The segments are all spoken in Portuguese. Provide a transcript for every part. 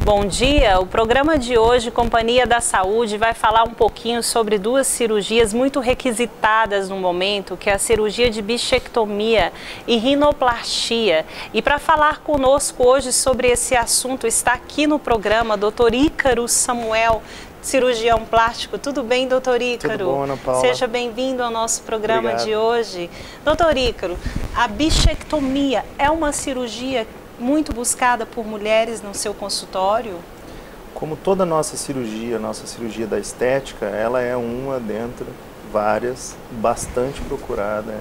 bom dia. O programa de hoje, Companhia da Saúde, vai falar um pouquinho sobre duas cirurgias muito requisitadas no momento, que é a cirurgia de bichectomia e rinoplastia. E para falar conosco hoje sobre esse assunto, está aqui no programa Dr. Ícaro Samuel, cirurgião plástico. Tudo bem, doutor Ícaro? Tudo bom, Ana Paula? Seja bem-vindo ao nosso programa Obrigado. de hoje. Doutor Ícaro, a bichectomia é uma cirurgia muito buscada por mulheres no seu consultório? Como toda nossa cirurgia da estética, ela é uma dentre várias, bastante procurada.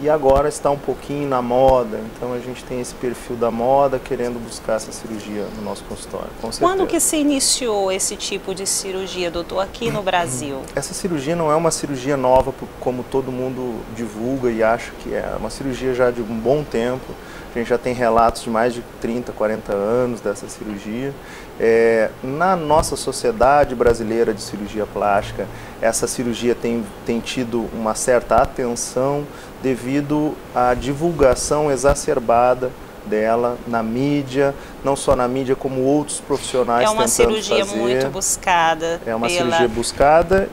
E agora está um pouquinho na moda, então a gente tem esse perfil da moda querendo buscar essa cirurgia no nosso consultório, com certeza. Quando que se iniciou esse tipo de cirurgia, doutor, aqui no Brasil? Essa cirurgia não é uma cirurgia nova, como todo mundo divulga e acha que é. É uma cirurgia já de um bom tempo. A gente já tem relatos de mais de 30, 40 anos dessa cirurgia. Na nossa sociedade brasileira de cirurgia plástica, essa cirurgia tem tido uma certa atenção devido à divulgação exacerbada dela na mídia, não só na mídia, como outros profissionais tentando fazer. É uma cirurgia muito buscada. É uma cirurgia buscada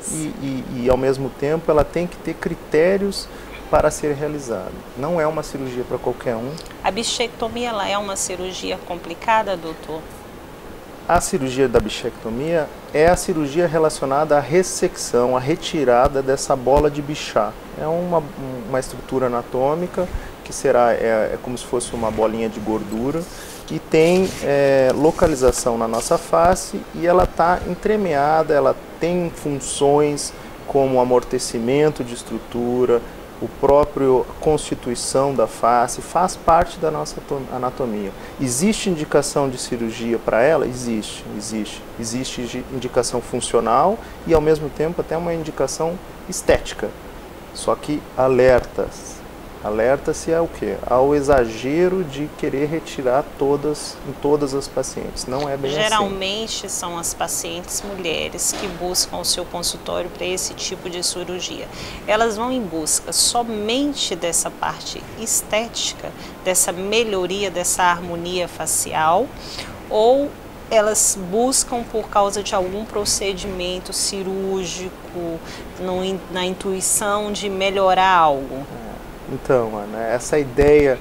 e, ao mesmo tempo, ela tem que ter critérios para ser realizado. Não é uma cirurgia para qualquer um. A bichectomia, ela é uma cirurgia complicada, doutor? A cirurgia da bichectomia é a cirurgia relacionada à ressecção, à retirada dessa bola de Bichat. É uma estrutura anatômica que é como se fosse uma bolinha de gordura e tem localização na nossa face e ela está entremeada, ela tem funções como amortecimento de estrutura, o próprio constituição da face, faz parte da nossa anatomia. Existe indicação de cirurgia para ela? Existe. Existe indicação funcional e, ao mesmo tempo, até uma indicação estética. Só que alerta-se ao quê? Ao exagero de querer retirar em todas as pacientes. Não é bem assim. Geralmente são as pacientes mulheres que buscam o seu consultório para esse tipo de cirurgia. Elas vão em busca somente dessa parte estética, dessa melhoria, dessa harmonia facial, ou elas buscam por causa de algum procedimento cirúrgico, na intuição de melhorar algo? Então, Ana, essa ideia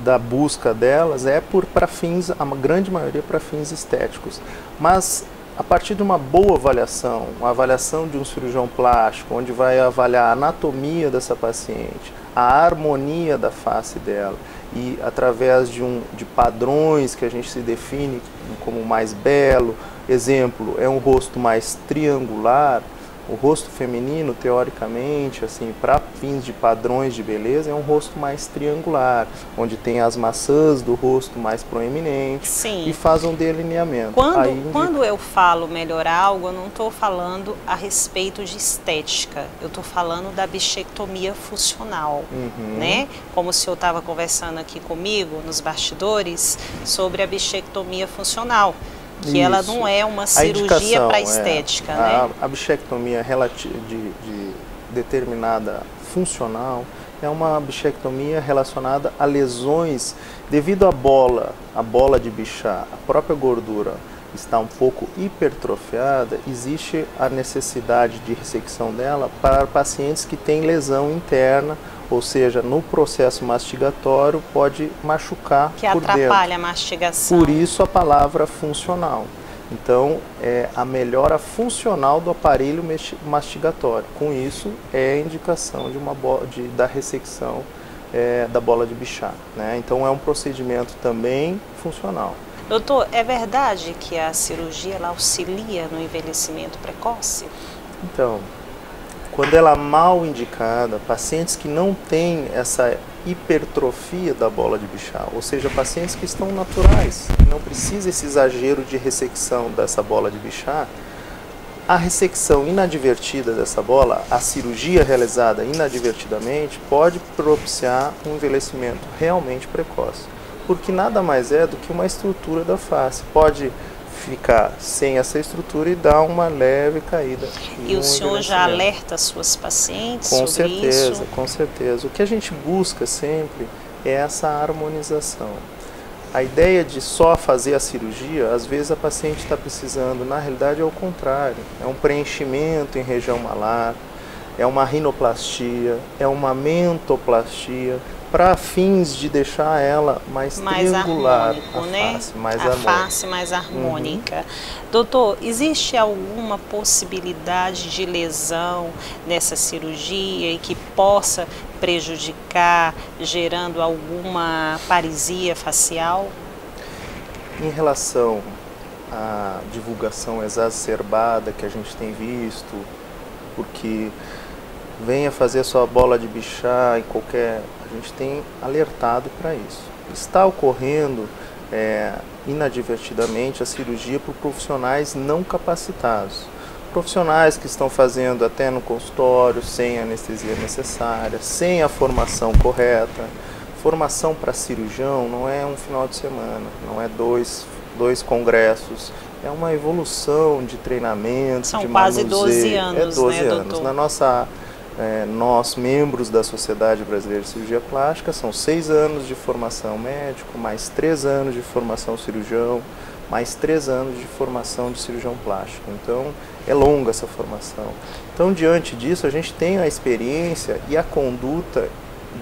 da busca delas é para fins, a grande maioria para fins estéticos. Mas a partir de uma boa avaliação, uma avaliação de um cirurgião plástico, onde vai avaliar a anatomia dessa paciente, a harmonia da face dela, e através de padrões que a gente se define como mais belo, exemplo, é um rosto mais triangular. O rosto feminino, teoricamente, assim, para fins de padrões de beleza, é um rosto mais triangular, onde tem as maçãs do rosto mais proeminentes. Sim. E faz um delineamento. Quando eu falo melhorar algo, eu não estou falando a respeito de estética, eu estou falando da bichectomia funcional, né? Como o senhor estava conversando aqui comigo, nos bastidores, sobre a bichectomia funcional. Que ela não é uma cirurgia para estética, né? A bichectomia de determinada funcional é uma bichectomia relacionada a lesões devido à bola de Bichat, a própria gordura está um pouco hipertrofiada, existe a necessidade de ressecção dela para pacientes que têm lesão interna, ou seja, no processo mastigatório pode machucar por dentro. Que atrapalha a mastigação. Por isso a palavra funcional. Então, é a melhora funcional do aparelho mastigatório. Com isso, é a indicação da ressecção da bola de Bichat, né? Então, é um procedimento também funcional. Doutor, é verdade que a cirurgia ela auxilia no envelhecimento precoce? Então, quando ela é mal indicada, pacientes que não têm essa hipertrofia da bola de Bichat, ou seja, pacientes que estão naturais, que não precisa esse exagero de ressecção dessa bola de Bichat, a ressecção inadvertida dessa bola, a cirurgia realizada inadvertidamente, pode propiciar um envelhecimento realmente precoce, porque nada mais é do que uma estrutura da face. Pode ficar sem essa estrutura e dar uma leve caída. E o senhor já alerta suas pacientes sobre isso? Com certeza. O que a gente busca sempre é essa harmonização. A ideia de só fazer a cirurgia, às vezes a paciente está precisando, na realidade é o contrário, é um preenchimento em região malar, é uma rinoplastia, é uma mentoplastia, para fins de deixar ela mais triangular, harmônico, né? a face mais harmônica. Doutor, existe alguma possibilidade de lesão nessa cirurgia e que possa prejudicar, gerando alguma paresia facial? Em relação à divulgação exacerbada que a gente tem visto, porque venha fazer sua bola de bichar em qualquer... A gente tem alertado para isso. Está ocorrendo inadvertidamente a cirurgia por profissionais não capacitados. Profissionais que estão fazendo até no consultório, sem a anestesia necessária, sem a formação correta. Formação para cirurgião não é um final de semana, não é dois congressos. É uma evolução de treinamento, São de quase manuseio. 12 anos, 12 né, anos. doutor? Na nossa... nós, membros da Sociedade Brasileira de Cirurgia Plástica, são 6 anos de formação médico, mais 3 anos de formação cirurgião, mais 3 anos de formação de cirurgião plástico. Então, é longa essa formação. Então, diante disso, a gente tem a experiência e a conduta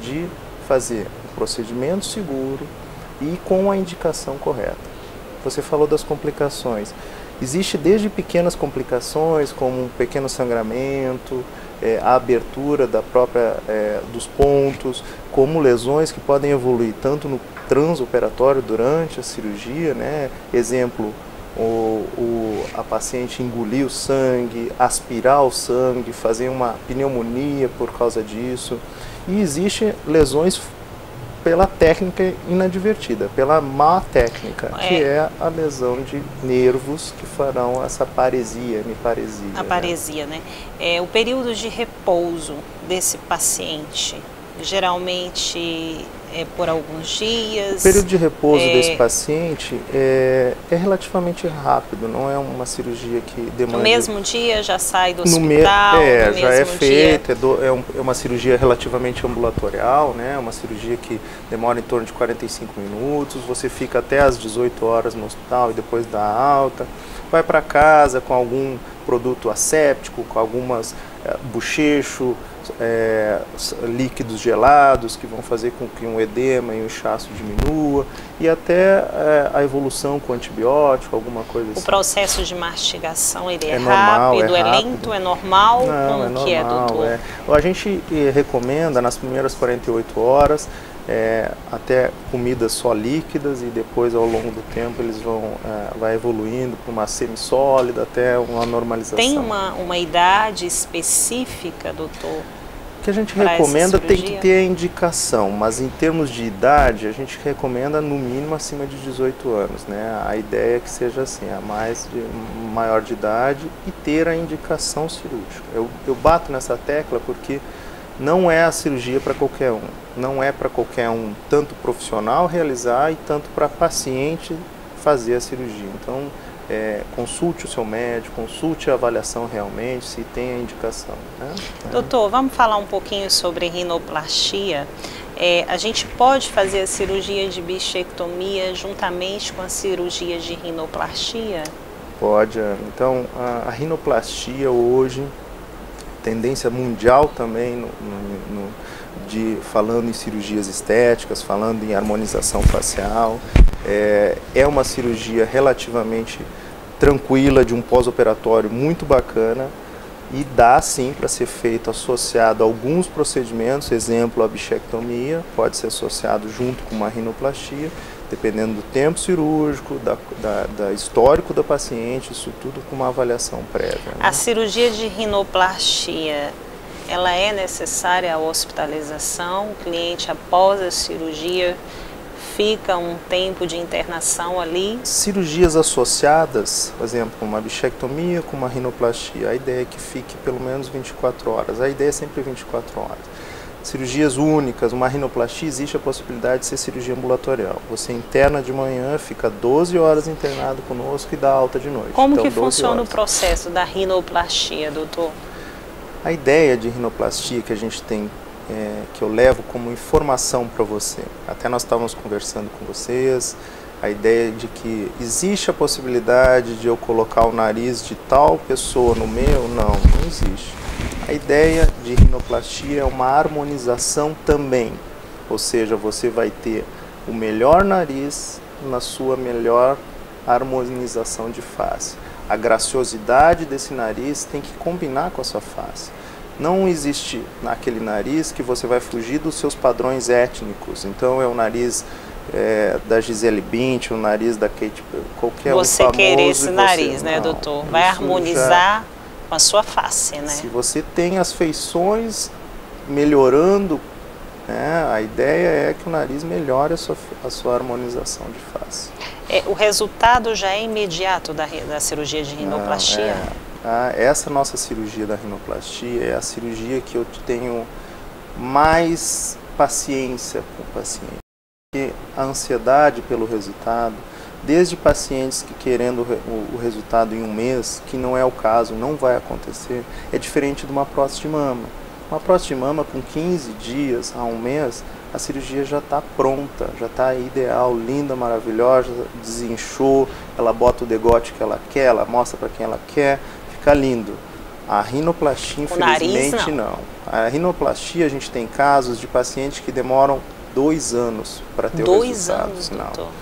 de fazer um procedimento seguro e com a indicação correta. Você falou das complicações. Existe desde pequenas complicações, como um pequeno sangramento, a abertura dos pontos, como lesões que podem evoluir tanto no transoperatório durante a cirurgia, né? Exemplo, a paciente engolir o sangue, aspirar o sangue, fazer uma pneumonia por causa disso. E existem lesões pela técnica inadvertida, pela má técnica, que é a lesão de nervos que farão essa paresia, hemiparesia. A paresia, né? O período de repouso desse paciente, geralmente é por alguns dias. O período de repouso desse paciente é relativamente rápido, não é uma cirurgia que demanda... No mesmo dia já sai do hospital? Já é feita, é uma cirurgia relativamente ambulatorial, né? Uma cirurgia que demora em torno de 45 minutos, você fica até às 18 horas no hospital e depois dá alta, vai para casa com algum produto asséptico, com algumas bochecho, líquidos gelados que vão fazer com que um edema e um inchaço diminua, e até a evolução com antibiótico, alguma coisa assim. O processo de mastigação ele é rápido, é lento, é normal? Não, como que é, doutor? A gente recomenda nas primeiras 48 horas até comidas só líquidas, e depois ao longo do tempo eles vai evoluindo para uma semissólida até uma normalização. Tem uma idade específica, doutor? O que a gente recomenda tem que ter a indicação, mas em termos de idade a gente recomenda no mínimo acima de 18 anos, né? A ideia é que seja assim, maior de idade e ter a indicação cirúrgica. Eu bato nessa tecla porque não é a cirurgia para qualquer um. Não é para qualquer um, tanto profissional realizar e tanto para paciente fazer a cirurgia. Então, consulte o seu médico, consulte a avaliação realmente, se tem a indicação, né? Doutor, vamos falar um pouquinho sobre rinoplastia. A gente pode fazer a cirurgia de bichectomia juntamente com a cirurgia de rinoplastia? Pode. Então, a rinoplastia hoje, tendência mundial também, falando em cirurgias estéticas, falando em harmonização facial, é uma cirurgia relativamente tranquila, de um pós-operatório muito bacana, e dá sim para ser feito associado a alguns procedimentos, exemplo a bichectomia, pode ser associado junto com uma rinoplastia, dependendo do tempo cirúrgico, da histórico da paciente, isso tudo com uma avaliação prévia, né? A cirurgia de rinoplastia, ela é necessária a hospitalização? O cliente, após a cirurgia, fica um tempo de internação ali? Cirurgias associadas, por exemplo, com uma bichectomia, com uma rinoplastia, a ideia é que fique pelo menos 24 horas. A ideia é sempre 24 horas. Cirurgias únicas, uma rinoplastia, existe a possibilidade de ser cirurgia ambulatorial. Você interna de manhã, fica 12 horas internado conosco e dá alta de noite. Como que funciona o processo da rinoplastia, doutor? A ideia de rinoplastia que a gente tem que eu levo como informação para você. Até nós estávamos conversando com vocês, a ideia de que existe a possibilidade de eu colocar o nariz de tal pessoa no meu, não existe. A ideia de rinoplastia é uma harmonização também, ou seja, você vai ter o melhor nariz na sua melhor harmonização de face. A graciosidade desse nariz tem que combinar com a sua face. Não existe naquele nariz que você vai fugir dos seus padrões étnicos. Então é o nariz da Gisele Bündchen, o nariz da Kate, qualquer um famoso. Você querer esse nariz, né, doutor? Vai harmonizar com a sua face, né? Se você tem as feições melhorando, né, a ideia é que o nariz melhore a sua harmonização de face. O resultado já é imediato da cirurgia de rinoplastia? Essa nossa cirurgia da rinoplastia é a cirurgia que eu tenho mais paciência com o paciente. Porque a ansiedade pelo resultado, desde pacientes que querendo o resultado em um mês, que não é o caso, não vai acontecer, é diferente de uma prótese de mama. Uma prótese de mama com 15 dias a um mês, a cirurgia já está pronta, já está ideal, linda, maravilhosa, desinchou, ela bota o degote que ela quer, ela mostra para quem ela quer, fica lindo. A rinoplastia, infelizmente, não. A rinoplastia, a gente tem casos de pacientes que demoram 2 anos para ter o resultado final. Doutor.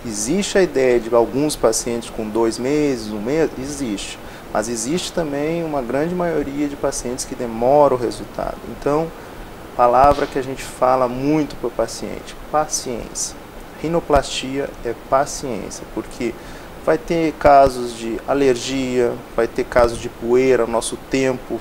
Existe a ideia de alguns pacientes com 2 meses, 1 mês, existe. Mas existe também uma grande maioria de pacientes que demoram o resultado. Então, palavra que a gente fala muito para o paciente, paciência. Rinoplastia é paciência, porque vai ter casos de alergia, vai ter casos de poeira, nosso tempo,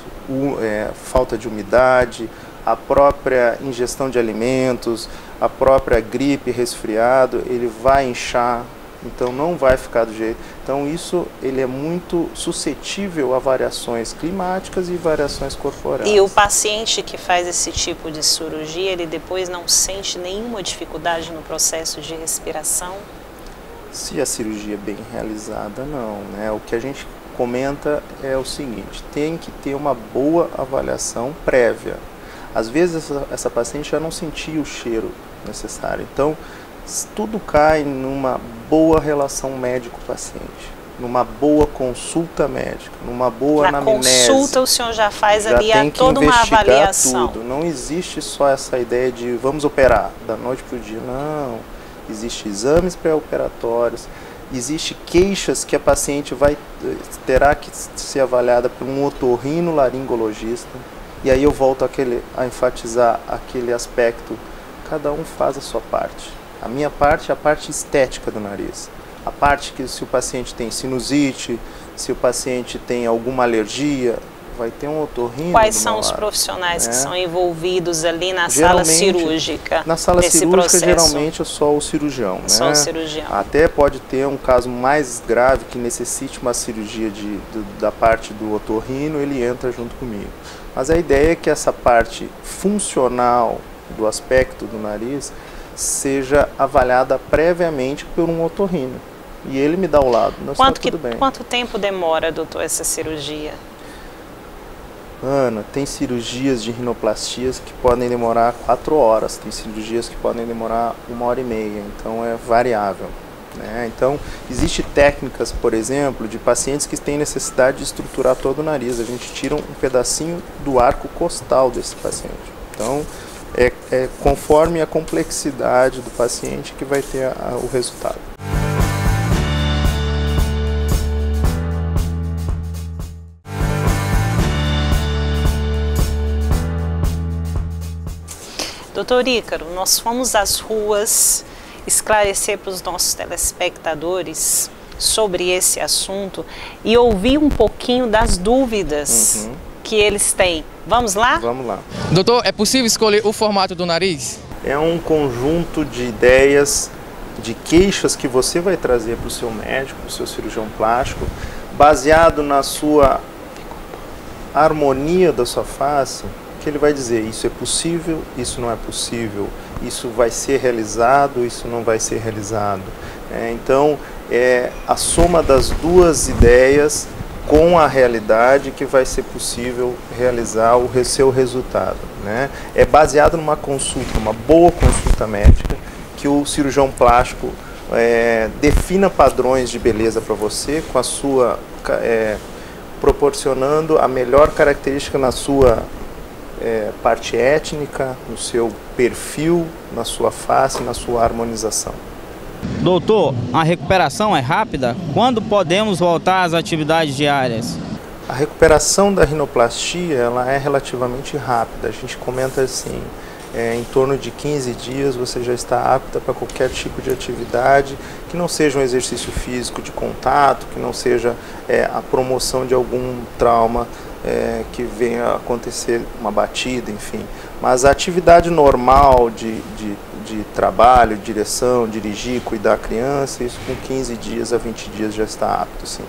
falta de umidade, a própria ingestão de alimentos, a própria gripe, resfriado, ele vai inchar, então não vai ficar do jeito. Então isso ele é muito suscetível a variações climáticas e variações corporais. E o paciente que faz esse tipo de cirurgia, ele depois não sente nenhuma dificuldade no processo de respiração? Se a cirurgia é bem realizada, não, né? O que a gente comenta é o seguinte, tem que ter uma boa avaliação prévia. Às vezes essa paciente já não sentia o cheiro necessário, então tudo cai numa boa relação médico-paciente, numa boa consulta médica, numa boa anamnese. Na consulta o senhor já faz ali toda uma avaliação. Tudo. Não existe só essa ideia de vamos operar da noite para o dia, não. Existem exames pré-operatórios, existem queixas que a paciente terá que ser avaliada por um otorrinolaringologista. E aí eu volto a enfatizar aquele aspecto, cada um faz a sua parte. A minha parte é a parte estética do nariz. A parte que se o paciente tem sinusite, se o paciente tem alguma alergia, vai ter um otorrino. Quais são os profissionais que são envolvidos ali na sala cirúrgica? Na sala cirúrgica, geralmente é só o cirurgião. Só o cirurgião. Até pode ter um caso mais grave que necessite uma cirurgia da parte do otorrino, ele entra junto comigo. Mas a ideia é que essa parte funcional do aspecto do nariz seja avaliada previamente por um otorrino. E ele me dá o lado. Quanto tempo demora, doutor, essa cirurgia? Ana, tem cirurgias de rinoplastias que podem demorar 4 horas, tem cirurgias que podem demorar 1h30, então é variável. Né? Então, existem técnicas, por exemplo, de pacientes que têm necessidade de estruturar todo o nariz. A gente tira um pedacinho do arco costal desse paciente. Então, é conforme a complexidade do paciente que vai ter o resultado. Doutor Ícaro, nós fomos às ruas esclarecer para os nossos telespectadores sobre esse assunto e ouvir um pouquinho das dúvidas que eles têm. Vamos lá? Vamos lá. Doutor, é possível escolher o formato do nariz? É um conjunto de ideias, de queixas que você vai trazer para o seu médico, para o seu cirurgião plástico, baseado na sua harmonia da sua face, que ele vai dizer, isso é possível, isso não é possível, isso vai ser realizado, isso não vai ser realizado. Então, a soma das duas ideias com a realidade que vai ser possível realizar o seu resultado, né? É baseado numa consulta, uma boa consulta médica, que o cirurgião plástico defina padrões de beleza para você, com a sua proporcionando a melhor característica na sua parte étnica, no seu perfil, na sua face, na sua harmonização. Doutor, a recuperação é rápida? Quando podemos voltar às atividades diárias? A recuperação da rinoplastia ela é relativamente rápida. A gente comenta assim, em torno de 15 dias você já está apta para qualquer tipo de atividade, que não seja um exercício físico de contato, que não seja a promoção de algum trauma que venha a acontecer, uma batida, enfim. Mas a atividade normal de trabalho, direção, dirigir, cuidar da criança, isso com 15 dias a 20 dias já está apto, sim.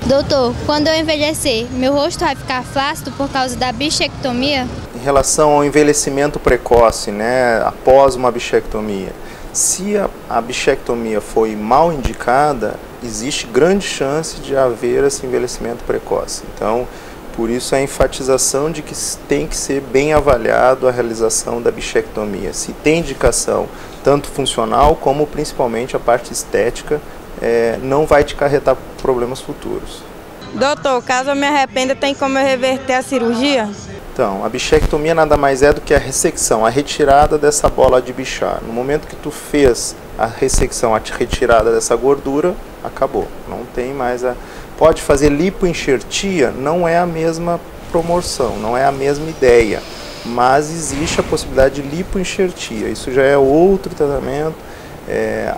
Doutor, quando eu envelhecer, meu rosto vai ficar flácido por causa da bichectomia? Em relação ao envelhecimento precoce, né, após uma bichectomia, se a bichectomia foi mal indicada, existe grande chance de haver esse envelhecimento precoce. Então, por isso a enfatização de que tem que ser bem avaliado a realização da bichectomia. Se tem indicação, tanto funcional como principalmente a parte estética, não vai te acarretar problemas futuros. Doutor, caso eu me arrependa, tem como eu reverter a cirurgia? Então, a bichectomia nada mais é do que a ressecção, a retirada dessa bola de bichar. No momento que tu fez a ressecção, a retirada dessa gordura, acabou. Não tem mais Pode fazer lipoenxertia, não é a mesma promoção, não é a mesma ideia, mas existe a possibilidade de lipoenxertia. Isso já é outro tratamento.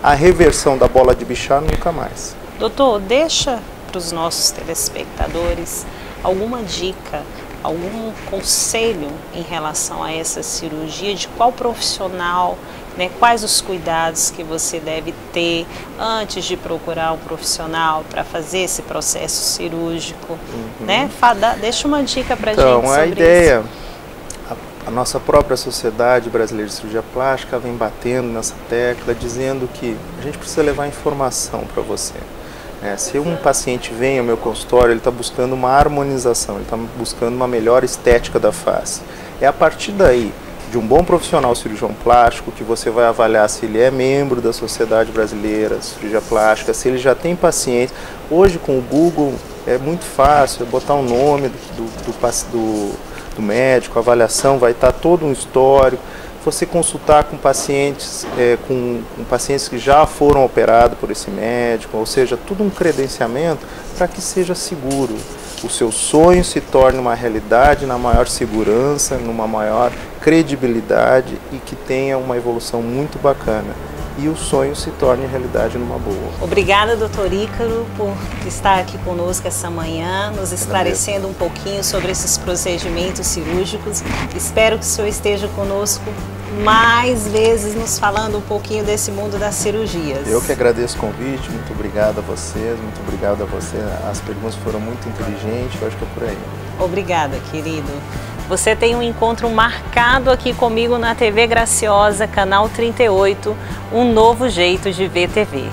A reversão da bola de bichar nunca mais. Doutor, deixa para os nossos telespectadores alguma dica, algum conselho em relação a essa cirurgia, de qual profissional, né, quais os cuidados que você deve ter antes de procurar um profissional para fazer esse processo cirúrgico, né? Deixa uma dica para a gente sobre a ideia, isso. A nossa própria Sociedade Brasileira de Cirurgia Plástica vem batendo nessa tecla, dizendo que a gente precisa levar informação para você. Se um paciente vem ao meu consultório, ele está buscando uma harmonização, ele está buscando uma melhor estética da face. É a partir daí, de um bom profissional cirurgião plástico, que você vai avaliar se ele é membro da Sociedade Brasileira de Cirurgia Plástica, se ele já tem pacientes. Hoje com o Google é muito fácil, botar o nome do médico, a avaliação, vai estar todo um histórico. Você consultar com pacientes, com pacientes que já foram operados por esse médico, ou seja, tudo um credenciamento para que seja seguro. O seu sonho se torne uma realidade na maior segurança, numa maior credibilidade e que tenha uma evolução muito bacana. E o sonho se torne realidade numa boa. Obrigada, doutor Ícaro, por estar aqui conosco essa manhã, nos esclarecendo um pouquinho sobre esses procedimentos cirúrgicos. Espero que o senhor esteja conosco mais vezes nos falando um pouquinho desse mundo das cirurgias. Eu que agradeço o convite, muito obrigado a vocês, muito obrigado a você. As perguntas foram muito inteligentes, eu acho que é por aí. Obrigada, querido. Você tem um encontro marcado aqui comigo na TV Graciosa, canal 38, um novo jeito de ver TV.